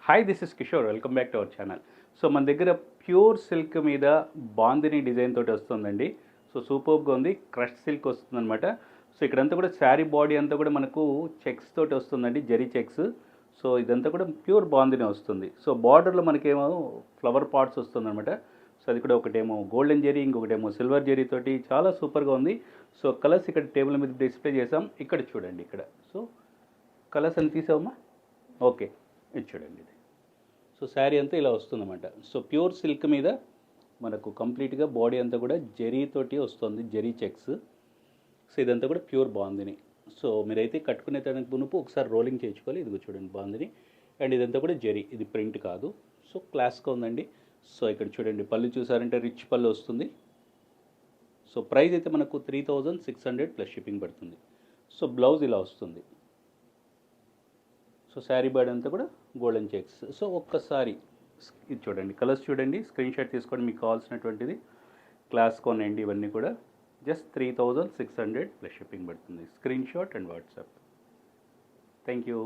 Hi this is Kishore, welcome back to our channel. So మన దగ్గర pure silk మీద bandhani design తోటి వస్తుందండి. సో సూపర్గా ఉంది, క్రష్ సిల్క్ వస్తుందన్నమాట. సో ఇక్కడంతా కూడా శారీ బాడీ అంతా కూడా మనకు చెక్స్ తోటి వస్తుందండి, జరీ చెక్స్. సో ఇదంతా కూడా ప్యూర్ బాందిని వస్తుంది. సో బార్డర్లో మనకేమో ఫ్లవర్ పార్ట్స్ వస్తుందన్నమాట. సో అది కూడా ఒకటేమో గోల్డెన్ జరీ, ఇంకొకటేమో సిల్వర్ జరీ తోటి చాలా సూపర్గా ఉంది. సో కలర్స్ ఇక్కడ టేబుల్ మీద డిస్ప్లే చేసాం. ఇక్కడ చూడండి, ఇక్కడ సో కలర్స్ అని తీసావమ్మా. ఓకే, ఇది చూడండి. ఇది సో శారీ అంతా ఇలా వస్తుందన్నమాట. సో ప్యూర్ సిల్క్ మీద మనకు కంప్లీట్గా బాడీ అంతా కూడా జరీతోటి వస్తుంది, జరీ చెక్స్. సో ఇదంతా కూడా ప్యూర్ బాందిని. సో మీరైతే కట్టుకునే దానికి మునుపు ఒకసారి రోలింగ్ చేయించుకోవాలి. ఇదిగో చూడండి బాందిని, అండ్ ఇదంతా కూడా జరీ, ఇది ప్రింట్ కాదు. సో క్లాస్గా ఉందండి. సో ఇక్కడ చూడండి, పళ్ళు చూసారంటే రిచ్ పళ్ళు వస్తుంది. సో ప్రైస్ అయితే మనకు 3600 ప్లస్ షిప్పింగ్ పడుతుంది. సో బ్లౌజ్ ఇలా వస్తుంది. సో శారీ బాడీ అంతా కూడా గోల్డెన్ చెక్స్. సో ఒక్కసారి ఇది చూడండి, కలర్స్ చూడండి, స్క్రీన్ షాట్ తీసుకోండి. మీకు కావాల్సినటువంటిది క్లాస్ కొనండి. ఇవన్నీ కూడా జస్ట్ 3600 ప్లస్ షిప్పింగ్ పడుతుంది. Screen shot and WhatsApp. Thank you.